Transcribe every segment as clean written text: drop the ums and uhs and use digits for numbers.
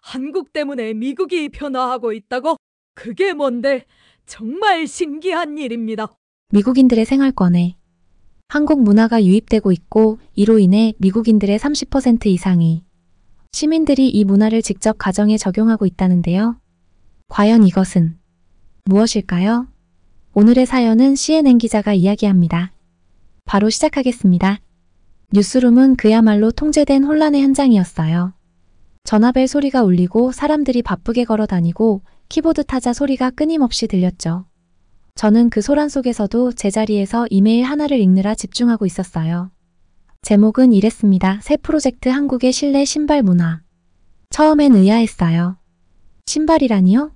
한국 때문에 미국이 변화하고 있다고? 그게 뭔데? 정말 신기한 일입니다. 미국인들의 생활권에 한국 문화가 유입되고 있고 이로 인해 미국인들의 30% 이상이 시민들이 이 문화를 직접 가정에 적용하고 있다는데요. 과연 이것은 무엇일까요? 오늘의 사연은 CNN 기자가 이야기합니다. 바로 시작하겠습니다. 뉴스룸은 그야말로 통제된 혼란의 현장이었어요. 전화벨 소리가 울리고 사람들이 바쁘게 걸어 다니고 키보드 타자 소리가 끊임없이 들렸죠. 저는 그 소란 속에서도 제자리에서 이메일 하나를 읽느라 집중하고 있었어요. 제목은 이랬습니다. 새 프로젝트 한국의 실내 신발 문화. 처음엔 의아했어요. 신발이라니요?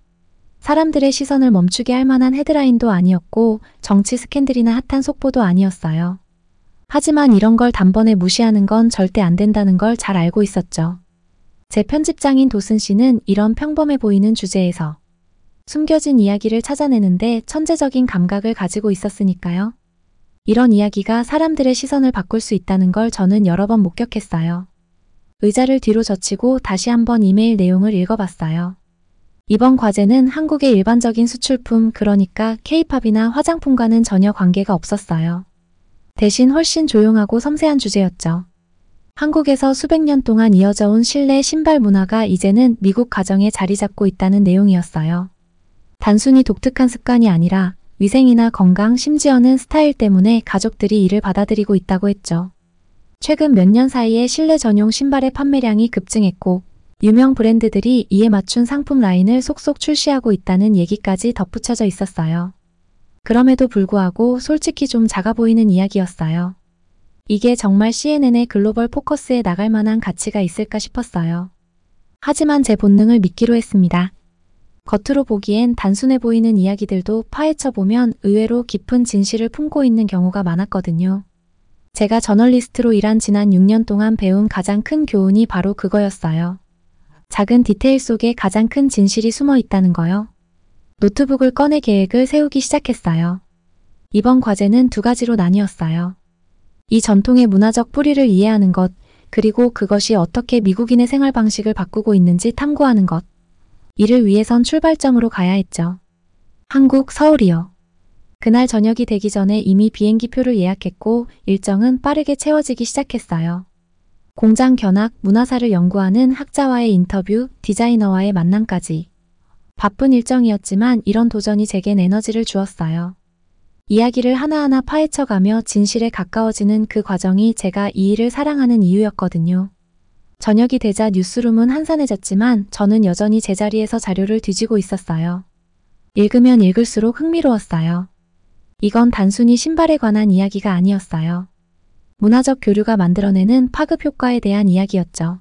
사람들의 시선을 멈추게 할 만한 헤드라인도 아니었고 정치 스캔들이나 핫한 속보도 아니었어요. 하지만 이런 걸 단번에 무시하는 건 절대 안 된다는 걸 잘 알고 있었죠. 제 편집장인 도슨 씨는 이런 평범해 보이는 주제에서 숨겨진 이야기를 찾아내는데 천재적인 감각을 가지고 있었으니까요. 이런 이야기가 사람들의 시선을 바꿀 수 있다는 걸 저는 여러 번 목격했어요. 의자를 뒤로 젖히고 다시 한번 이메일 내용을 읽어봤어요. 이번 과제는 한국의 일반적인 수출품, 그러니까 K-팝이나 화장품과는 전혀 관계가 없었어요. 대신 훨씬 조용하고 섬세한 주제였죠. 한국에서 수백 년 동안 이어져 온 실내 신발 문화가 이제는 미국 가정에 자리 잡고 있다는 내용이었어요. 단순히 독특한 습관이 아니라 위생이나 건강, 심지어는 스타일 때문에 가족들이 이를 받아들이고 있다고 했죠. 최근 몇 년 사이에 실내 전용 신발의 판매량이 급증했고 유명 브랜드들이 이에 맞춘 상품 라인을 속속 출시하고 있다는 얘기까지 덧붙여져 있었어요. 그럼에도 불구하고 솔직히 좀 작아 보이는 이야기였어요. 이게 정말 CNN의 글로벌 포커스에 나갈 만한 가치가 있을까 싶었어요. 하지만 제 본능을 믿기로 했습니다. 겉으로 보기엔 단순해 보이는 이야기들도 파헤쳐보면 의외로 깊은 진실을 품고 있는 경우가 많았거든요. 제가 저널리스트로 일한 지난 6년 동안 배운 가장 큰 교훈이 바로 그거였어요. 작은 디테일 속에 가장 큰 진실이 숨어 있다는 거요. 노트북을 꺼내 계획을 세우기 시작했어요. 이번 과제는 두 가지로 나뉘었어요. 이 전통의 문화적 뿌리를 이해하는 것, 그리고 그것이 어떻게 미국인의 생활 방식을 바꾸고 있는지 탐구하는 것. 이를 위해선 출발점으로 가야 했죠. 한국, 서울이요. 그날 저녁이 되기 전에 이미 비행기 표를 예약했고 일정은 빠르게 채워지기 시작했어요. 공장 견학, 문화사를 연구하는 학자와의 인터뷰, 디자이너와의 만남까지. 바쁜 일정이었지만 이런 도전이 제겐 에너지를 주었어요. 이야기를 하나하나 파헤쳐가며 진실에 가까워지는 그 과정이 제가 이 일을 사랑하는 이유였거든요. 저녁이 되자 뉴스룸은 한산해졌지만 저는 여전히 제자리에서 자료를 뒤지고 있었어요. 읽으면 읽을수록 흥미로웠어요. 이건 단순히 신발에 관한 이야기가 아니었어요. 문화적 교류가 만들어내는 파급 효과에 대한 이야기였죠.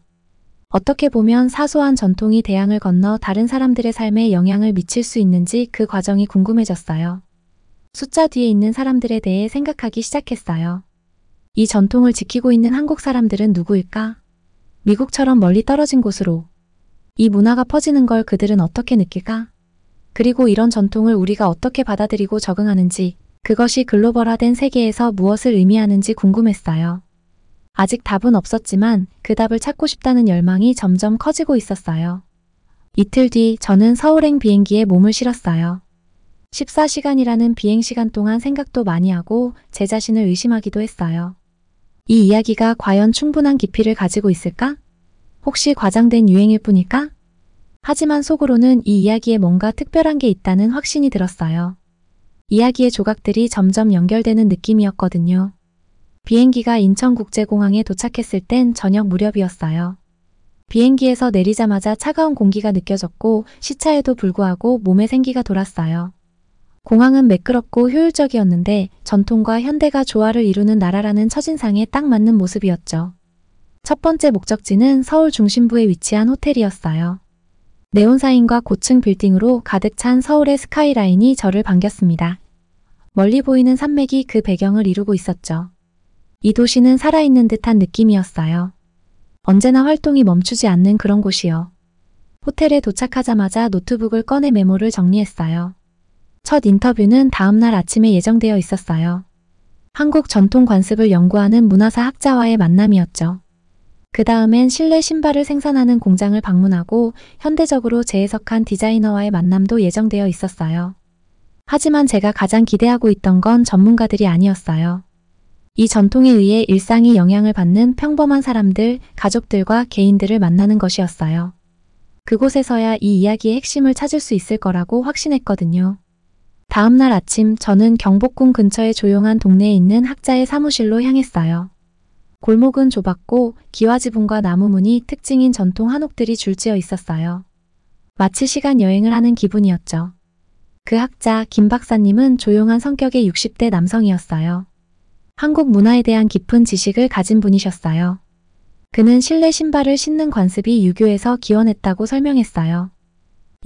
어떻게 보면 사소한 전통이 대양을 건너 다른 사람들의 삶에 영향을 미칠 수 있는지 그 과정이 궁금해졌어요. 숫자 뒤에 있는 사람들에 대해 생각하기 시작했어요. 이 전통을 지키고 있는 한국 사람들은 누구일까? 미국처럼 멀리 떨어진 곳으로. 이 문화가 퍼지는 걸 그들은 어떻게 느낄까? 그리고 이런 전통을 우리가 어떻게 받아들이고 적응하는지, 그것이 글로벌화된 세계에서 무엇을 의미하는지 궁금했어요. 아직 답은 없었지만 그 답을 찾고 싶다는 열망이 점점 커지고 있었어요. 이틀 뒤 저는 서울행 비행기에 몸을 실었어요. 14시간이라는 비행시간 동안 생각도 많이 하고 제 자신을 의심하기도 했어요. 이 이야기가 과연 충분한 깊이를 가지고 있을까? 혹시 과장된 유행일 뿐일까? 하지만 속으로는 이 이야기에 뭔가 특별한 게 있다는 확신이 들었어요. 이야기의 조각들이 점점 연결되는 느낌이었거든요. 비행기가 인천국제공항에 도착했을 땐 저녁 무렵이었어요. 비행기에서 내리자마자 차가운 공기가 느껴졌고 시차에도 불구하고 몸에 생기가 돌았어요. 공항은 매끄럽고 효율적이었는데 전통과 현대가 조화를 이루는 나라라는 첫인상에 딱 맞는 모습이었죠. 첫 번째 목적지는 서울 중심부에 위치한 호텔이었어요. 네온사인과 고층 빌딩으로 가득 찬 서울의 스카이라인이 저를 반겼습니다. 멀리 보이는 산맥이 그 배경을 이루고 있었죠. 이 도시는 살아있는 듯한 느낌이었어요. 언제나 활동이 멈추지 않는 그런 곳이요. 호텔에 도착하자마자 노트북을 꺼내 메모를 정리했어요. 첫 인터뷰는 다음날 아침에 예정되어 있었어요. 한국 전통 관습을 연구하는 문화사 학자와의 만남이었죠. 그 다음엔 실내 신발을 생산하는 공장을 방문하고 현대적으로 재해석한 디자이너와의 만남도 예정되어 있었어요. 하지만 제가 가장 기대하고 있던 건 전문가들이 아니었어요. 이 전통에 의해 일상이 영향을 받는 평범한 사람들, 가족들과 개인들을 만나는 것이었어요. 그곳에서야 이 이야기의 핵심을 찾을 수 있을 거라고 확신했거든요. 다음 날 아침 저는 경복궁 근처의 조용한 동네에 있는 학자의 사무실로 향했어요. 골목은 좁았고 기와지붕과 나무문이 특징인 전통 한옥들이 줄지어 있었어요. 마치 시간 여행을 하는 기분이었죠. 그 학자 김 박사님은 조용한 성격의 60대 남성이었어요. 한국 문화에 대한 깊은 지식을 가진 분이셨어요. 그는 실내 신발을 신는 관습이 유교에서 기원했다고 설명했어요.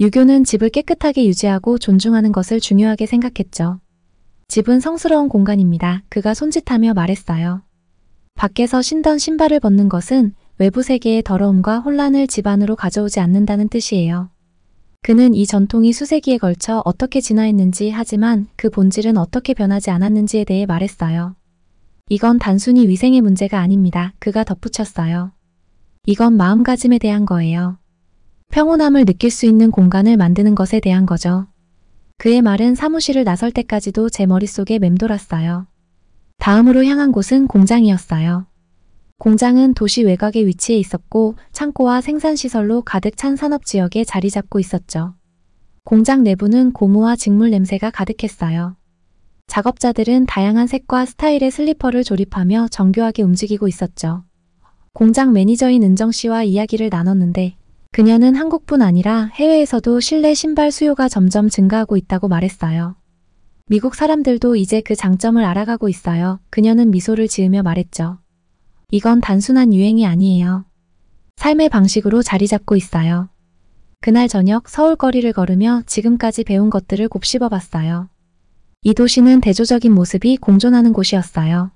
유교는 집을 깨끗하게 유지하고 존중하는 것을 중요하게 생각했죠. 집은 성스러운 공간입니다. 그가 손짓하며 말했어요. 밖에서 신던 신발을 벗는 것은 외부 세계의 더러움과 혼란을 집 안으로 가져오지 않는다는 뜻이에요. 그는 이 전통이 수세기에 걸쳐 어떻게 진화했는지 하지만 그 본질은 어떻게 변하지 않았는지에 대해 말했어요. 이건 단순히 위생의 문제가 아닙니다. 그가 덧붙였어요. 이건 마음가짐에 대한 거예요. 평온함을 느낄 수 있는 공간을 만드는 것에 대한 거죠. 그의 말은 사무실을 나설 때까지도 제 머릿속에 맴돌았어요. 다음으로 향한 곳은 공장이었어요. 공장은 도시 외곽에 위치해 있었고 창고와 생산시설로 가득 찬 산업지역에 자리 잡고 있었죠. 공장 내부는 고무와 직물 냄새가 가득했어요. 작업자들은 다양한 색과 스타일의 슬리퍼를 조립하며 정교하게 움직이고 있었죠. 공장 매니저인 은정 씨와 이야기를 나눴는데 그녀는 한국뿐 아니라 해외에서도 실내 신발 수요가 점점 증가하고 있다고 말했어요. 미국 사람들도 이제 그 장점을 알아가고 있어요. 그녀는 미소를 지으며 말했죠. 이건 단순한 유행이 아니에요. 삶의 방식으로 자리 잡고 있어요. 그날 저녁 서울 거리를 걸으며 지금까지 배운 것들을 곱씹어 봤어요. 이 도시는 대조적인 모습이 공존하는 곳이었어요.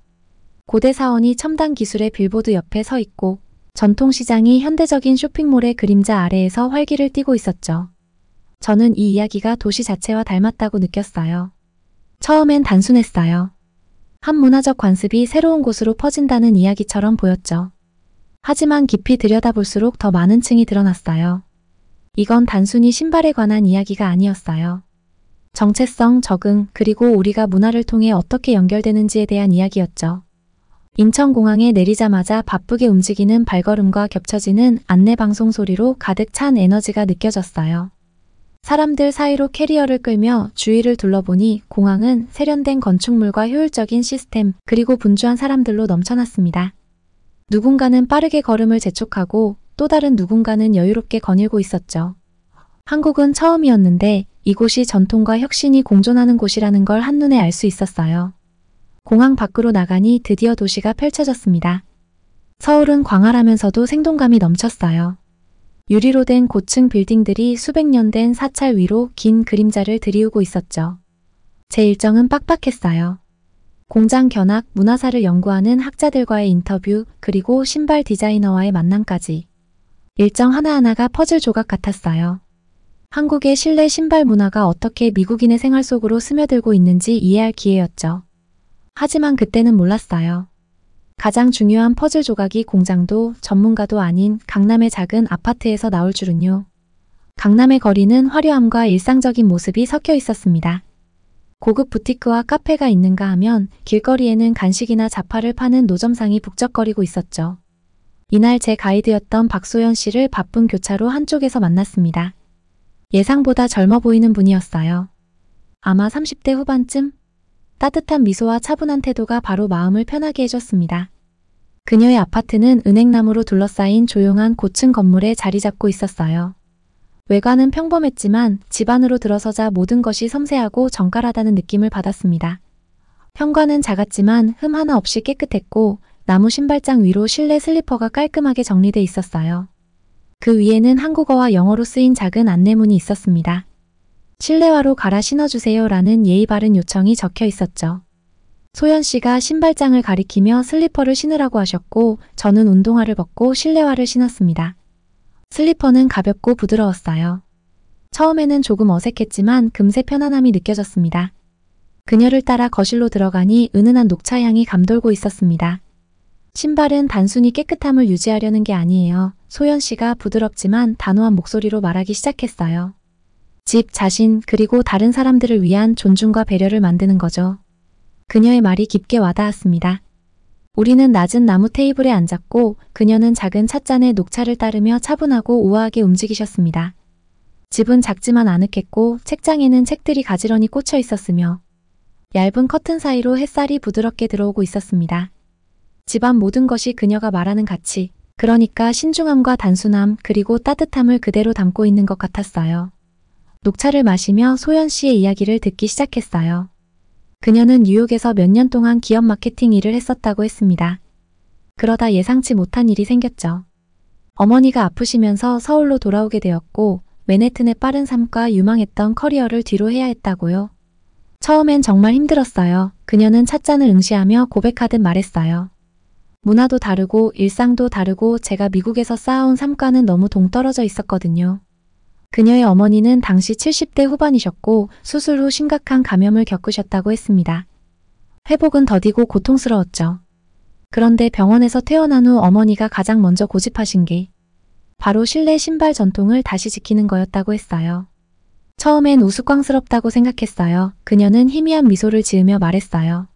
고대 사원이 첨단 기술의 빌보드 옆에 서 있고 전통시장이 현대적인 쇼핑몰의 그림자 아래에서 활기를 띠고 있었죠. 저는 이 이야기가 도시 자체와 닮았다고 느꼈어요. 처음엔 단순했어요. 한 문화적 관습이 새로운 곳으로 퍼진다는 이야기처럼 보였죠. 하지만 깊이 들여다볼수록 더 많은 층이 드러났어요. 이건 단순히 신발에 관한 이야기가 아니었어요. 정체성, 적응, 그리고 우리가 문화를 통해 어떻게 연결되는지에 대한 이야기였죠. 인천공항에 내리자마자 바쁘게 움직이는 발걸음과 겹쳐지는 안내방송 소리로 가득 찬 에너지가 느껴졌어요. 사람들 사이로 캐리어를 끌며 주위를 둘러보니 공항은 세련된 건축물과 효율적인 시스템 그리고 분주한 사람들로 넘쳐났습니다. 누군가는 빠르게 걸음을 재촉하고 또 다른 누군가는 여유롭게 거닐고 있었죠. 한국은 처음이었는데 이곳이 전통과 혁신이 공존하는 곳이라는 걸 한눈에 알 수 있었어요. 공항 밖으로 나가니 드디어 도시가 펼쳐졌습니다. 서울은 광활하면서도 생동감이 넘쳤어요. 유리로 된 고층 빌딩들이 수백 년 된 사찰 위로 긴 그림자를 들이우고 있었죠. 제 일정은 빡빡했어요. 공장 견학, 문화사를 연구하는 학자들과의 인터뷰, 그리고 신발 디자이너와의 만남까지. 일정 하나하나가 퍼즐 조각 같았어요. 한국의 실내 신발 문화가 어떻게 미국인의 생활 속으로 스며들고 있는지 이해할 기회였죠. 하지만 그때는 몰랐어요. 가장 중요한 퍼즐 조각이 공장도 전문가도 아닌 강남의 작은 아파트에서 나올 줄은요. 강남의 거리는 화려함과 일상적인 모습이 섞여 있었습니다. 고급 부티크와 카페가 있는가 하면 길거리에는 간식이나 잡화를 파는 노점상이 북적거리고 있었죠. 이날 제 가이드였던 박소연 씨를 바쁜 교차로 한쪽에서 만났습니다. 예상보다 젊어 보이는 분이었어요. 아마 30대 후반쯤? 따뜻한 미소와 차분한 태도가 바로 마음을 편하게 해줬습니다. 그녀의 아파트는 은행나무로 둘러싸인 조용한 고층 건물에 자리 잡고 있었어요. 외관은 평범했지만 집 안으로 들어서자 모든 것이 섬세하고 정갈하다는 느낌을 받았습니다. 현관은 작았지만 흠 하나 없이 깨끗했고 나무 신발장 위로 실내 슬리퍼가 깔끔하게 정리돼 있었어요. 그 위에는 한국어와 영어로 쓰인 작은 안내문이 있었습니다. 실내화로 갈아 신어주세요 라는 예의 바른 요청이 적혀 있었죠. 소연 씨가 신발장을 가리키며 슬리퍼를 신으라고 하셨고 저는 운동화를 벗고 실내화를 신었습니다. 슬리퍼는 가볍고 부드러웠어요. 처음에는 조금 어색했지만 금세 편안함이 느껴졌습니다. 그녀를 따라 거실로 들어가니 은은한 녹차향이 감돌고 있었습니다. 신발은 단순히 깨끗함을 유지하려는 게 아니에요. 소연 씨가 부드럽지만 단호한 목소리로 말하기 시작했어요. 집, 자신, 그리고 다른 사람들을 위한 존중과 배려를 만드는 거죠. 그녀의 말이 깊게 와닿았습니다. 우리는 낮은 나무 테이블에 앉았고 그녀는 작은 찻잔에 녹차를 따르며 차분하고 우아하게 움직이셨습니다. 집은 작지만 아늑했고 책장에는 책들이 가지런히 꽂혀 있었으며 얇은 커튼 사이로 햇살이 부드럽게 들어오고 있었습니다. 집안 모든 것이 그녀가 말하는 가치, 그러니까 신중함과 단순함 그리고 따뜻함을 그대로 담고 있는 것 같았어요. 녹차를 마시며 소연 씨의 이야기를 듣기 시작했어요. 그녀는 뉴욕에서 몇 년 동안 기업 마케팅 일을 했었다고 했습니다. 그러다 예상치 못한 일이 생겼죠. 어머니가 아프시면서 서울로 돌아오게 되었고 맨해튼의 빠른 삶과 유망했던 커리어를 뒤로 해야 했다고요. 처음엔 정말 힘들었어요. 그녀는 찻잔을 응시하며 고백하듯 말했어요. 문화도 다르고 일상도 다르고 제가 미국에서 쌓아온 삶과는 너무 동떨어져 있었거든요. 그녀의 어머니는 당시 70대 후반이셨고 수술 후 심각한 감염을 겪으셨다고 했습니다. 회복은 더디고 고통스러웠죠. 그런데 병원에서 퇴원한 후 어머니가 가장 먼저 고집하신 게 바로 실내 신발 전통을 다시 지키는 거였다고 했어요. 처음엔 우스꽝스럽다고 생각했어요. 그녀는 희미한 미소를 지으며 말했어요.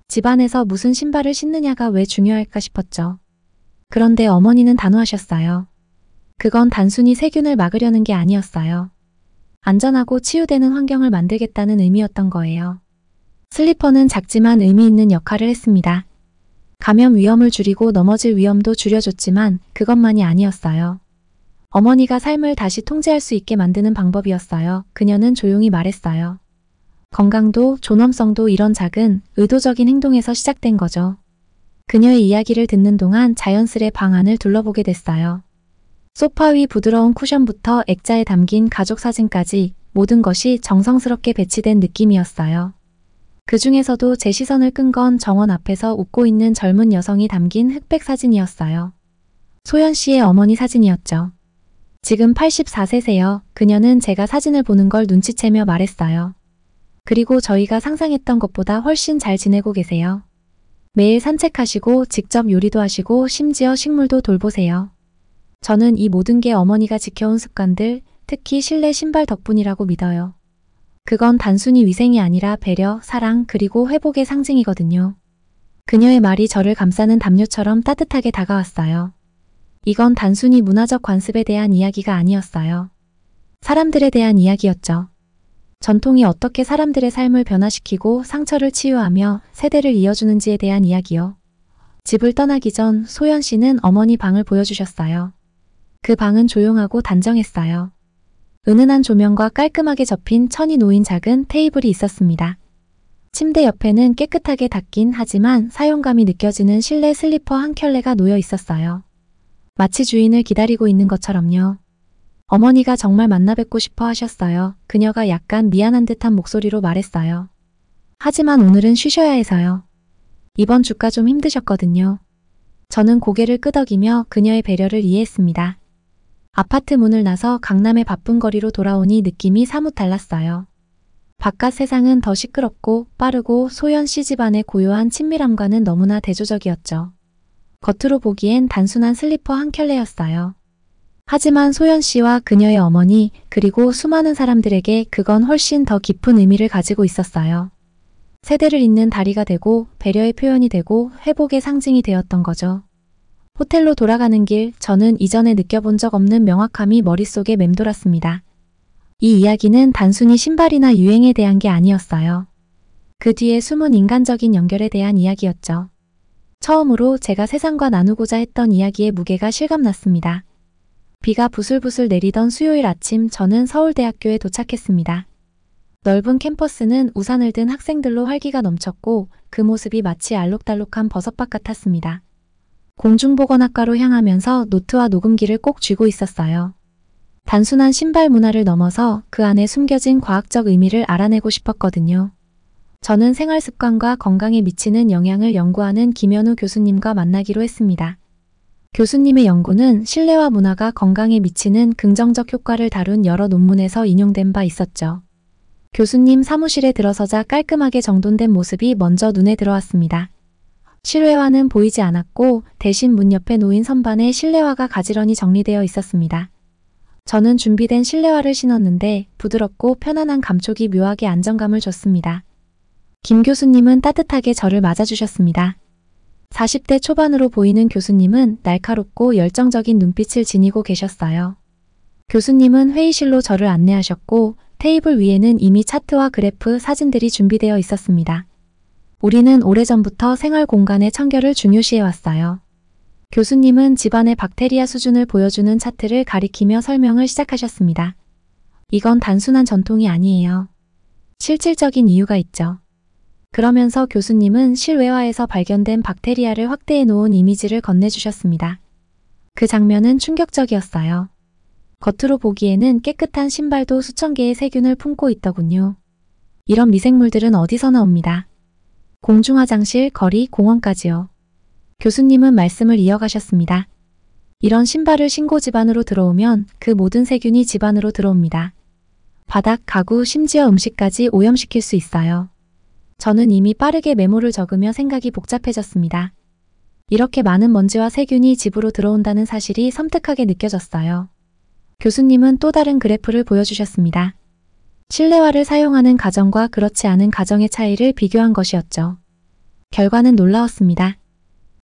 집안에서 무슨 신발을 신느냐가 왜 중요할까 싶었죠. 그런데 어머니는 단호하셨어요. 그건 단순히 세균을 막으려는 게 아니었어요. 안전하고 치유되는 환경을 만들겠다는 의미였던 거예요. 슬리퍼는 작지만 의미 있는 역할을 했습니다. 감염 위험을 줄이고 넘어질 위험도 줄여줬지만 그것만이 아니었어요. 어머니가 삶을 다시 통제할 수 있게 만드는 방법이었어요. 그녀는 조용히 말했어요. 건강도 존엄성도 이런 작은 의도적인 행동에서 시작된 거죠. 그녀의 이야기를 듣는 동안 자연스레 방 안을 둘러보게 됐어요. 소파 위 부드러운 쿠션부터 액자에 담긴 가족 사진까지 모든 것이 정성스럽게 배치된 느낌이었어요. 그 중에서도 제 시선을 끈 건 정원 앞에서 웃고 있는 젊은 여성이 담긴 흑백 사진이었어요. 소연 씨의 어머니 사진이었죠. 지금 84세세요. 그녀는 제가 사진을 보는 걸 눈치채며 말했어요. 그리고 저희가 상상했던 것보다 훨씬 잘 지내고 계세요. 매일 산책하시고 직접 요리도 하시고 심지어 식물도 돌보세요. 저는 이 모든 게 어머니가 지켜온 습관들, 특히 실내 신발 덕분이라고 믿어요. 그건 단순히 위생이 아니라 배려, 사랑, 그리고 회복의 상징이거든요. 그녀의 말이 저를 감싸는 담요처럼 따뜻하게 다가왔어요. 이건 단순히 문화적 관습에 대한 이야기가 아니었어요. 사람들에 대한 이야기였죠. 전통이 어떻게 사람들의 삶을 변화시키고 상처를 치유하며 세대를 이어주는지에 대한 이야기요. 집을 떠나기 전 소연 씨는 어머니 방을 보여주셨어요. 그 방은 조용하고 단정했어요. 은은한 조명과 깔끔하게 접힌 천이 놓인 작은 테이블이 있었습니다. 침대 옆에는 깨끗하게 닦인 하지만 사용감이 느껴지는 실내 슬리퍼 한 켤레가 놓여 있었어요. 마치 주인을 기다리고 있는 것처럼요. 어머니가 정말 만나 뵙고 싶어 하셨어요. 그녀가 약간 미안한 듯한 목소리로 말했어요. 하지만 오늘은 쉬셔야 해서요. 이번 주가 좀 힘드셨거든요. 저는 고개를 끄덕이며 그녀의 배려를 이해했습니다. 아파트 문을 나서 강남의 바쁜 거리로 돌아오니 느낌이 사뭇 달랐어요. 바깥 세상은 더 시끄럽고 빠르고 소연 씨 집안의 고요한 친밀함과는 너무나 대조적이었죠. 겉으로 보기엔 단순한 슬리퍼 한 켤레였어요. 하지만 소연 씨와 그녀의 어머니 그리고 수많은 사람들에게 그건 훨씬 더 깊은 의미를 가지고 있었어요. 세대를 잇는 다리가 되고 배려의 표현이 되고 회복의 상징이 되었던 거죠. 호텔로 돌아가는 길 저는 이전에 느껴본 적 없는 명확함이 머릿속에 맴돌았습니다. 이 이야기는 단순히 신발이나 유행에 대한 게 아니었어요. 그 뒤에 숨은 인간적인 연결에 대한 이야기였죠. 처음으로 제가 세상과 나누고자 했던 이야기의 무게가 실감났습니다. 비가 부슬부슬 내리던 수요일 아침 저는 서울대학교에 도착했습니다. 넓은 캠퍼스는 우산을 든 학생들로 활기가 넘쳤고 그 모습이 마치 알록달록한 버섯밭 같았습니다. 공중보건학과로 향하면서 노트와 녹음기를 꼭 쥐고 있었어요. 단순한 신발 문화를 넘어서 그 안에 숨겨진 과학적 의미를 알아내고 싶었거든요. 저는 생활습관과 건강에 미치는 영향을 연구하는 김현우 교수님과 만나기로 했습니다. 교수님의 연구는 실내화 문화가 건강에 미치는 긍정적 효과를 다룬 여러 논문에서 인용된 바 있었죠. 교수님 사무실에 들어서자 깔끔하게 정돈된 모습이 먼저 눈에 들어왔습니다. 실외화는 보이지 않았고 대신 문 옆에 놓인 선반에 실내화가 가지런히 정리되어 있었습니다. 저는 준비된 실내화를 신었는데 부드럽고 편안한 감촉이 묘하게 안정감을 줬습니다. 김 교수님은 따뜻하게 저를 맞아주셨습니다. 40대 초반으로 보이는 교수님은 날카롭고 열정적인 눈빛을 지니고 계셨어요. 교수님은 회의실로 저를 안내하셨고 테이블 위에는 이미 차트와 그래프, 사진들이 준비되어 있었습니다. 우리는 오래전부터 생활 공간의 청결을 중요시해왔어요. 교수님은 집안의 박테리아 수준을 보여주는 차트를 가리키며 설명을 시작하셨습니다. 이건 단순한 전통이 아니에요. 실질적인 이유가 있죠. 그러면서 교수님은 실외화에서 발견된 박테리아를 확대해 놓은 이미지를 건네주셨습니다. 그 장면은 충격적이었어요. 겉으로 보기에는 깨끗한 신발도 수천 개의 세균을 품고 있더군요. 이런 미생물들은 어디서 나옵니다. 공중화장실, 거리, 공원까지요. 교수님은 말씀을 이어가셨습니다. 이런 신발을 신고 집 안으로 들어오면 그 모든 세균이 집 안으로 들어옵니다. 바닥, 가구, 심지어 음식까지 오염시킬 수 있어요. 저는 이미 빠르게 메모를 적으며 생각이 복잡해졌습니다. 이렇게 많은 먼지와 세균이 집으로 들어온다는 사실이 섬뜩하게 느껴졌어요. 교수님은 또 다른 그래프를 보여주셨습니다. 실내화를 사용하는 가정과 그렇지 않은 가정의 차이를 비교한 것이었죠. 결과는 놀라웠습니다.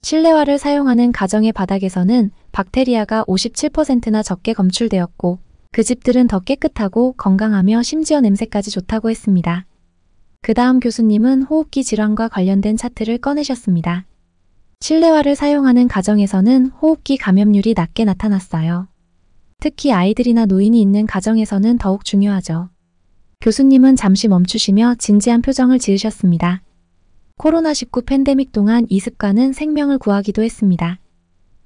실내화를 사용하는 가정의 바닥에서는 박테리아가 57%나 적게 검출되었고 그 집들은 더 깨끗하고 건강하며 심지어 냄새까지 좋다고 했습니다. 그 다음 교수님은 호흡기 질환과 관련된 차트를 꺼내셨습니다. 실내화를 사용하는 가정에서는 호흡기 감염률이 낮게 나타났어요. 특히 아이들이나 노인이 있는 가정에서는 더욱 중요하죠. 교수님은 잠시 멈추시며 진지한 표정을 지으셨습니다. 코로나19 팬데믹 동안 이 습관은 생명을 구하기도 했습니다.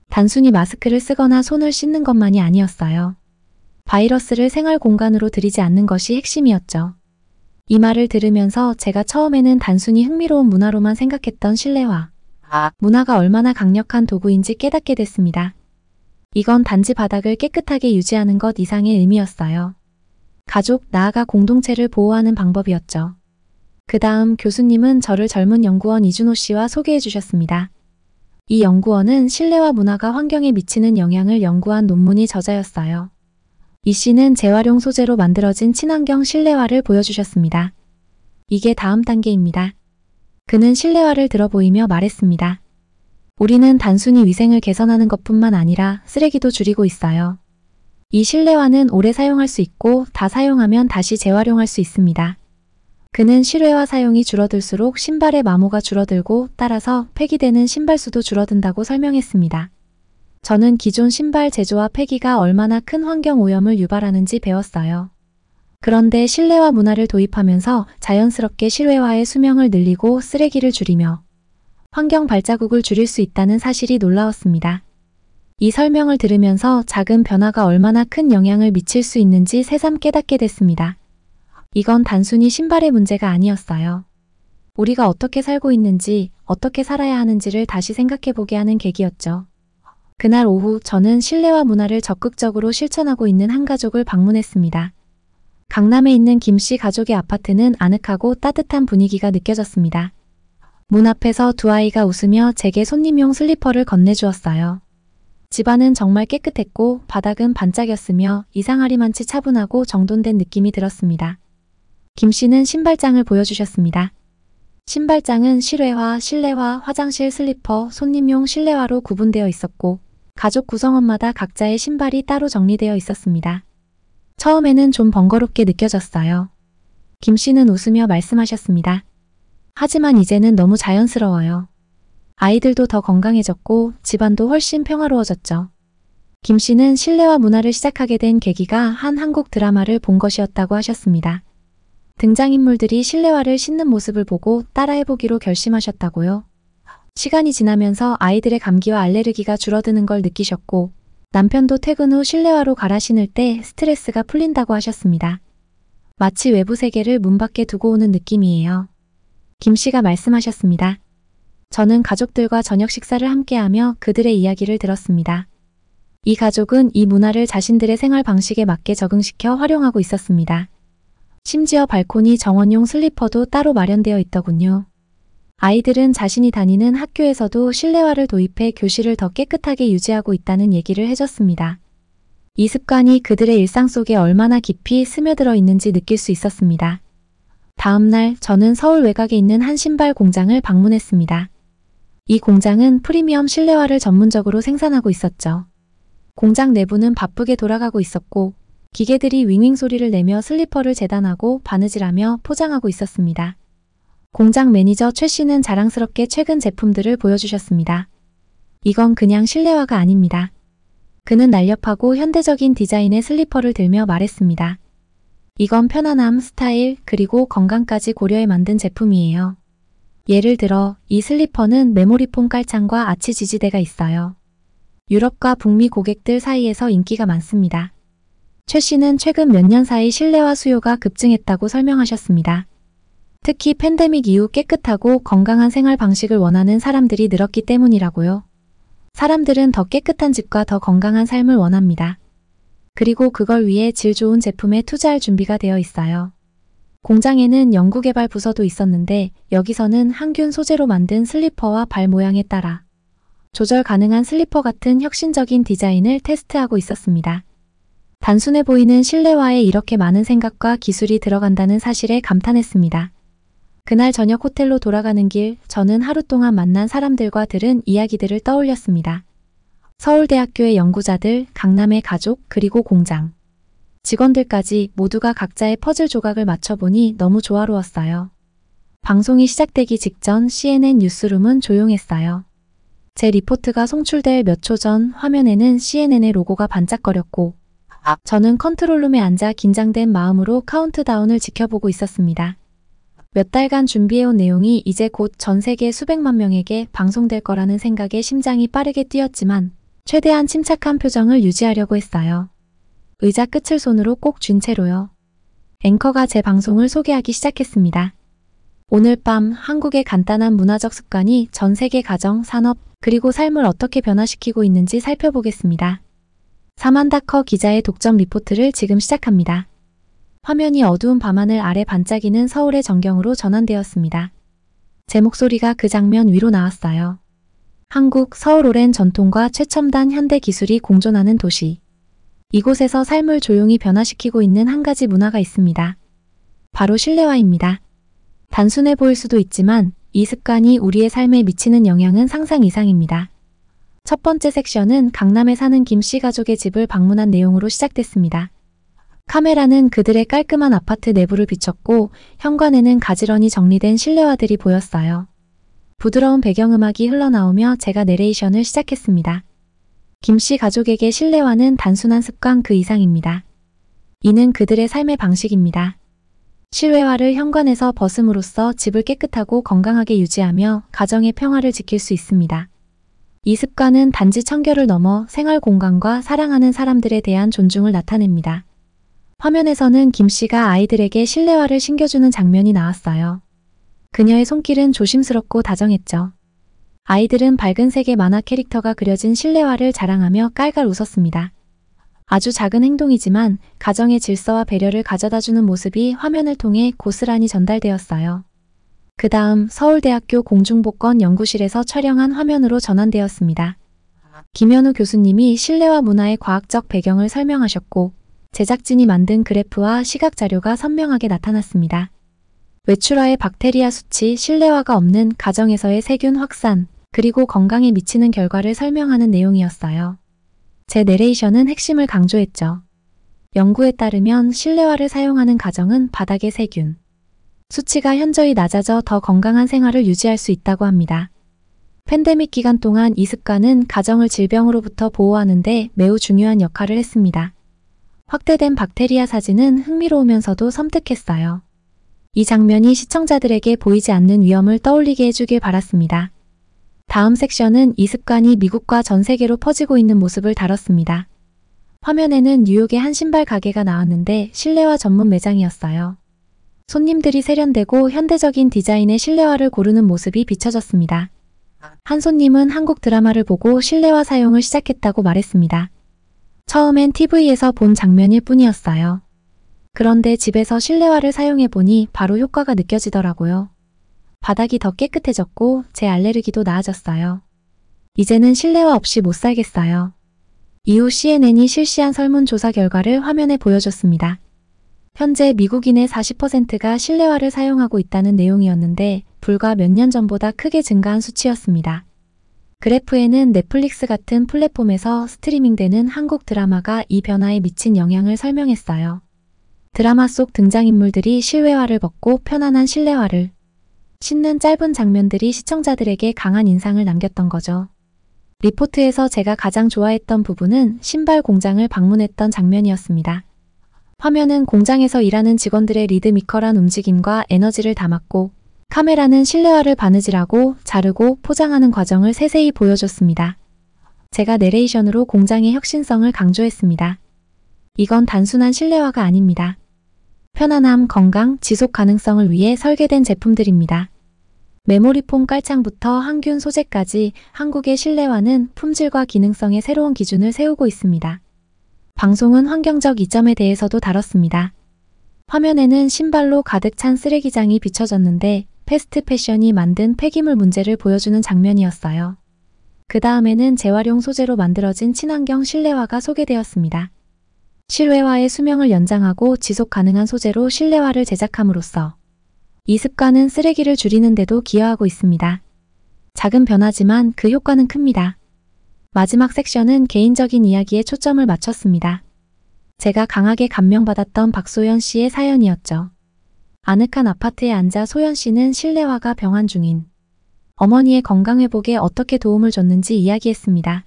단순히 마스크를 쓰거나 손을 씻는 것만이 아니었어요. 바이러스를 생활 공간으로 들이지 않는 것이 핵심이었죠. 이 말을 들으면서 제가 처음에는 단순히 흥미로운 문화로만 생각했던 실내화, 문화가 얼마나 강력한 도구인지 깨닫게 됐습니다. 이건 단지 바닥을 깨끗하게 유지하는 것 이상의 의미였어요. 가족, 나아가 공동체를 보호하는 방법이었죠. 그 다음 교수님은 저를 젊은 연구원 이준호 씨와 소개해 주셨습니다. 이 연구원은 실내화 문화가 환경에 미치는 영향을 연구한 논문이 저자였어요. 이 씨는 재활용 소재로 만들어진 친환경 실내화를 보여주셨습니다. 이게 다음 단계입니다. 그는 실내화를 들어 보이며 말했습니다. 우리는 단순히 위생을 개선하는 것뿐만 아니라 쓰레기도 줄이고 있어요. 이 실내화는 오래 사용할 수 있고 다 사용하면 다시 재활용할 수 있습니다. 그는 실외화 사용이 줄어들수록 신발의 마모가 줄어들고 따라서 폐기되는 신발 수도 줄어든다고 설명했습니다. 저는 기존 신발 제조와 폐기가 얼마나 큰 환경 오염을 유발하는지 배웠어요. 그런데 실내화 문화를 도입하면서 자연스럽게 실외화의 수명을 늘리고 쓰레기를 줄이며 환경 발자국을 줄일 수 있다는 사실이 놀라웠습니다. 이 설명을 들으면서 작은 변화가 얼마나 큰 영향을 미칠 수 있는지 새삼 깨닫게 됐습니다. 이건 단순히 신발의 문제가 아니었어요. 우리가 어떻게 살고 있는지, 어떻게 살아야 하는지를 다시 생각해보게 하는 계기였죠. 그날 오후 저는 실내화 문화를 적극적으로 실천하고 있는 한 가족을 방문했습니다. 강남에 있는 김 씨 가족의 아파트는 아늑하고 따뜻한 분위기가 느껴졌습니다. 문 앞에서 두 아이가 웃으며 제게 손님용 슬리퍼를 건네주었어요. 집안은 정말 깨끗했고 바닥은 반짝였으며 이상하리만치 차분하고 정돈된 느낌이 들었습니다. 김 씨는 신발장을 보여주셨습니다. 신발장은 실외화, 실내화, 화장실 슬리퍼, 손님용 실내화로 구분되어 있었고 가족 구성원마다 각자의 신발이 따로 정리되어 있었습니다. 처음에는 좀 번거롭게 느껴졌어요. 김 씨는 웃으며 말씀하셨습니다. 하지만 이제는 너무 자연스러워요. 아이들도 더 건강해졌고 집안도 훨씬 평화로워졌죠. 김 씨는 실내화 문화를 시작하게 된 계기가 한 한국 드라마를 본 것이었다고 하셨습니다. 등장인물들이 실내화를 신는 모습을 보고 따라해보기로 결심하셨다고요. 시간이 지나면서 아이들의 감기와 알레르기가 줄어드는 걸 느끼셨고 남편도 퇴근 후 실내화로 갈아 신을 때 스트레스가 풀린다고 하셨습니다. 마치 외부 세계를 문 밖에 두고 오는 느낌이에요. 김 씨가 말씀하셨습니다. 저는 가족들과 저녁 식사를 함께하며 그들의 이야기를 들었습니다. 이 가족은 이 문화를 자신들의 생활 방식에 맞게 적응시켜 활용하고 있었습니다. 심지어 발코니 정원용 슬리퍼도 따로 마련되어 있더군요. 아이들은 자신이 다니는 학교에서도 실내화를 도입해 교실을 더 깨끗하게 유지하고 있다는 얘기를 해줬습니다. 이 습관이 그들의 일상 속에 얼마나 깊이 스며들어 있는지 느낄 수 있었습니다. 다음 날 저는 서울 외곽에 있는 한 신발 공장을 방문했습니다. 이 공장은 프리미엄 실내화를 전문적으로 생산하고 있었죠. 공장 내부는 바쁘게 돌아가고 있었고 기계들이 윙윙 소리를 내며 슬리퍼를 재단하고 바느질하며 포장하고 있었습니다. 공장 매니저 최 씨는 자랑스럽게 최근 제품들을 보여주셨습니다. 이건 그냥 실내화가 아닙니다. 그는 날렵하고 현대적인 디자인의 슬리퍼를 들며 말했습니다. 이건 편안함, 스타일, 그리고 건강까지 고려해 만든 제품이에요. 예를 들어 이 슬리퍼는 메모리폼 깔창과 아치 지지대가 있어요. 유럽과 북미 고객들 사이에서 인기가 많습니다. 최 씨는 최근 몇 년 사이 실내화 수요가 급증했다고 설명하셨습니다. 특히 팬데믹 이후 깨끗하고 건강한 생활 방식을 원하는 사람들이 늘었기 때문이라고요. 사람들은 더 깨끗한 집과 더 건강한 삶을 원합니다. 그리고 그걸 위해 질 좋은 제품에 투자할 준비가 되어 있어요. 공장에는 연구개발 부서도 있었는데 여기서는 항균 소재로 만든 슬리퍼와 발 모양에 따라 조절 가능한 슬리퍼 같은 혁신적인 디자인을 테스트하고 있었습니다. 단순해 보이는 실내화에 이렇게 많은 생각과 기술이 들어간다는 사실에 감탄했습니다. 그날 저녁 호텔로 돌아가는 길, 저는 하루 동안 만난 사람들과 들은 이야기들을 떠올렸습니다. 서울대학교의 연구자들, 강남의 가족, 그리고 공장. 직원들까지 모두가 각자의 퍼즐 조각을 맞춰보니 너무 조화로웠어요. 방송이 시작되기 직전 CNN 뉴스룸은 조용했어요. 제 리포트가 송출될 몇 초 전 화면에는 CNN의 로고가 반짝거렸고 저는 컨트롤룸에 앉아 긴장된 마음으로 카운트다운을 지켜보고 있었습니다. 몇 달간 준비해온 내용이 이제 곧 전 세계 수백만 명에게 방송될 거라는 생각에 심장이 빠르게 뛰었지만 최대한 침착한 표정을 유지하려고 했어요. 의자 끝을 손으로 꼭 쥔 채로요. 앵커가 제 방송을 소개하기 시작했습니다. 오늘 밤 한국의 간단한 문화적 습관이 전 세계 가정, 산업, 그리고 삶을 어떻게 변화시키고 있는지 살펴보겠습니다. 사만다 커 기자의 독점 리포트를 지금 시작합니다. 화면이 어두운 밤하늘 아래 반짝이는 서울의 전경으로 전환되었습니다. 제 목소리가 그 장면 위로 나왔어요. 한국, 서울 오랜 전통과 최첨단 현대 기술이 공존하는 도시. 이곳에서 삶을 조용히 변화시키고 있는 한 가지 문화가 있습니다. 바로 실내화입니다. 단순해 보일 수도 있지만 이 습관이 우리의 삶에 미치는 영향은 상상 이상입니다. 첫 번째 섹션은 강남에 사는 김 씨 가족의 집을 방문한 내용으로 시작됐습니다. 카메라는 그들의 깔끔한 아파트 내부를 비췄고 현관에는 가지런히 정리된 실내화들이 보였어요. 부드러운 배경음악이 흘러나오며 제가 내레이션을 시작했습니다. 김 씨 가족에게 실내화는 단순한 습관 그 이상입니다. 이는 그들의 삶의 방식입니다. 실외화를 현관에서 벗음으로써 집을 깨끗하고 건강하게 유지하며 가정의 평화를 지킬 수 있습니다. 이 습관은 단지 청결을 넘어 생활 공간과 사랑하는 사람들에 대한 존중을 나타냅니다. 화면에서는 김 씨가 아이들에게 실내화를 신겨주는 장면이 나왔어요. 그녀의 손길은 조심스럽고 다정했죠. 아이들은 밝은 색의 만화 캐릭터가 그려진 실내화를 자랑하며 깔깔 웃었습니다. 아주 작은 행동이지만 가정의 질서와 배려를 가져다주는 모습이 화면을 통해 고스란히 전달되었어요. 그 다음 서울대학교 공중보건 연구실에서 촬영한 화면으로 전환되었습니다. 김현우 교수님이 실내화 문화의 과학적 배경을 설명하셨고 제작진이 만든 그래프와 시각 자료가 선명하게 나타났습니다. 외출화의 박테리아 수치, 실내화가 없는 가정에서의 세균 확산, 그리고 건강에 미치는 결과를 설명하는 내용이었어요. 제 내레이션은 핵심을 강조했죠. 연구에 따르면 실내화를 사용하는 가정은 바닥의 세균 수치가 현저히 낮아져 더 건강한 생활을 유지할 수 있다고 합니다. 팬데믹 기간 동안 이 습관은 가정을 질병으로부터 보호하는 데 매우 중요한 역할을 했습니다. 확대된 박테리아 사진은 흥미로우면서도 섬뜩했어요. 이 장면이 시청자들에게 보이지 않는 위험을 떠올리게 해주길 바랐습니다. 다음 섹션은 이 습관이 미국과 전 세계로 퍼지고 있는 모습을 다뤘습니다. 화면에는 뉴욕의 한 신발 가게가 나왔는데 실내화 전문 매장이었어요. 손님들이 세련되고 현대적인 디자인의 실내화를 고르는 모습이 비춰졌습니다. 한 손님은 한국 드라마를 보고 실내화 사용을 시작했다고 말했습니다. 처음엔 TV에서 본 장면일 뿐이었어요. 그런데 집에서 실내화를 사용해보니 바로 효과가 느껴지더라고요. 바닥이 더 깨끗해졌고 제 알레르기도 나아졌어요. 이제는 실내화 없이 못 살겠어요. 이후 CNN이 실시한 설문조사 결과를 화면에 보여줬습니다. 현재 미국인의 40%가 실내화를 사용하고 있다는 내용이었는데 불과 몇 년 전보다 크게 증가한 수치였습니다. 그래프에는 넷플릭스 같은 플랫폼에서 스트리밍되는 한국 드라마가 이 변화에 미친 영향을 설명했어요. 드라마 속 등장인물들이 실외화를 벗고 편안한 실내화를 신는 짧은 장면들이 시청자들에게 강한 인상을 남겼던 거죠. 리포트에서 제가 가장 좋아했던 부분은 신발 공장을 방문했던 장면이었습니다. 화면은 공장에서 일하는 직원들의 리드미컬한 움직임과 에너지를 담았고 카메라는 실내화를 바느질하고 자르고 포장하는 과정을 세세히 보여줬습니다. 제가 내레이션으로 공장의 혁신성을 강조했습니다. 이건 단순한 실내화가 아닙니다. 편안함, 건강, 지속 가능성을 위해 설계된 제품들입니다. 메모리폼 깔창부터 항균 소재까지 한국의 실내화는 품질과 기능성의 새로운 기준을 세우고 있습니다. 방송은 환경적 이점에 대해서도 다뤘습니다. 화면에는 신발로 가득 찬 쓰레기장이 비춰졌는데 패스트 패션이 만든 폐기물 문제를 보여주는 장면이었어요. 그 다음에는 재활용 소재로 만들어진 친환경 실내화가 소개되었습니다. 실외화의 수명을 연장하고 지속 가능한 소재로 실내화를 제작함으로써 이 습관은 쓰레기를 줄이는 데도 기여하고 있습니다. 작은 변화지만 그 효과는 큽니다. 마지막 섹션은 개인적인 이야기에 초점을 맞췄습니다. 제가 강하게 감명받았던 박소연 씨의 사연이었죠. 아늑한 아파트에 앉아 소연 씨는 실내화가 병환 중인 어머니의 건강회복에 어떻게 도움을 줬는지 이야기했습니다.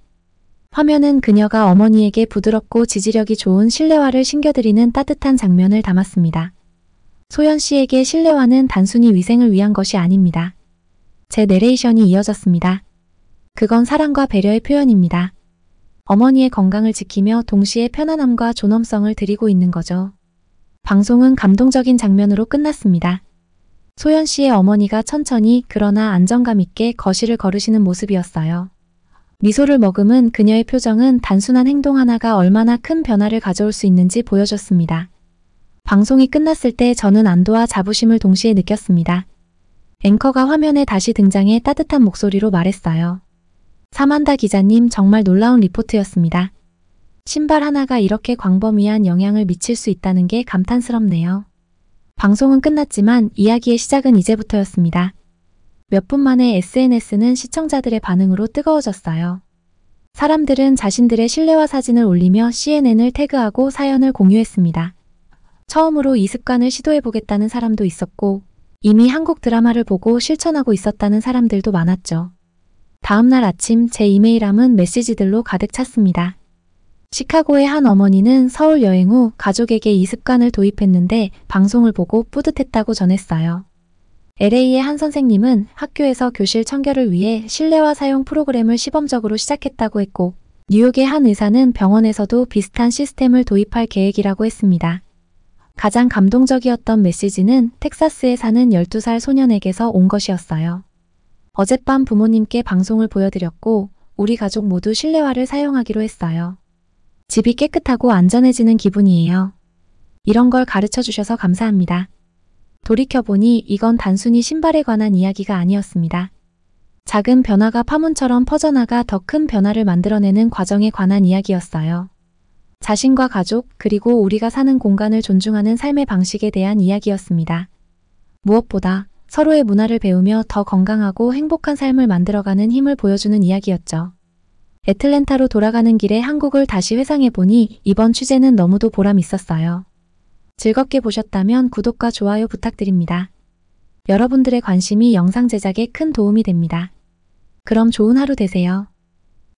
화면은 그녀가 어머니에게 부드럽고 지지력이 좋은 실내화를 신겨드리는 따뜻한 장면을 담았습니다. 소연 씨에게 실내화는 단순히 위생을 위한 것이 아닙니다. 제 내레이션이 이어졌습니다. 그건 사랑과 배려의 표현입니다. 어머니의 건강을 지키며 동시에 편안함과 존엄성을 드리고 있는 거죠. 방송은 감동적인 장면으로 끝났습니다. 소연 씨의 어머니가 천천히 그러나 안정감 있게 거실을 걸으시는 모습이었어요. 미소를 머금은 그녀의 표정은 단순한 행동 하나가 얼마나 큰 변화를 가져올 수 있는지 보여줬습니다. 방송이 끝났을 때 저는 안도와 자부심을 동시에 느꼈습니다. 앵커가 화면에 다시 등장해 따뜻한 목소리로 말했어요. 사만다 기자님, 정말 놀라운 리포트였습니다. 신발 하나가 이렇게 광범위한 영향을 미칠 수 있다는 게 감탄스럽네요. 방송은 끝났지만 이야기의 시작은 이제부터였습니다. 몇 분 만에 SNS는 시청자들의 반응으로 뜨거워졌어요. 사람들은 자신들의 실내화 사진을 올리며 CNN을 태그하고 사연을 공유했습니다. 처음으로 이 습관을 시도해보겠다는 사람도 있었고 이미 한국 드라마를 보고 실천하고 있었다는 사람들도 많았죠. 다음날 아침 제 이메일함은 메시지들로 가득 찼습니다. 시카고의 한 어머니는 서울 여행 후 가족에게 이 습관을 도입했는데 방송을 보고 뿌듯했다고 전했어요. LA의 한 선생님은 학교에서 교실 청결을 위해 실내화 사용 프로그램을 시범적으로 시작했다고 했고 뉴욕의 한 의사는 병원에서도 비슷한 시스템을 도입할 계획이라고 했습니다. 가장 감동적이었던 메시지는 텍사스에 사는 12살 소년에게서 온 것이었어요. 어젯밤 부모님께 방송을 보여드렸고 우리 가족 모두 실내화를 사용하기로 했어요. 집이 깨끗하고 안전해지는 기분이에요. 이런 걸 가르쳐 주셔서 감사합니다. 돌이켜보니 이건 단순히 신발에 관한 이야기가 아니었습니다. 작은 변화가 파문처럼 퍼져나가 더 큰 변화를 만들어내는 과정에 관한 이야기였어요. 자신과 가족, 그리고 우리가 사는 공간을 존중하는 삶의 방식에 대한 이야기였습니다. 무엇보다 서로의 문화를 배우며 더 건강하고 행복한 삶을 만들어가는 힘을 보여주는 이야기였죠. 애틀랜타로 돌아가는 길에 한국을 다시 회상해보니 이번 취재는 너무도 보람 있었어요. 즐겁게 보셨다면 구독과 좋아요 부탁드립니다. 여러분들의 관심이 영상 제작에 큰 도움이 됩니다. 그럼 좋은 하루 되세요.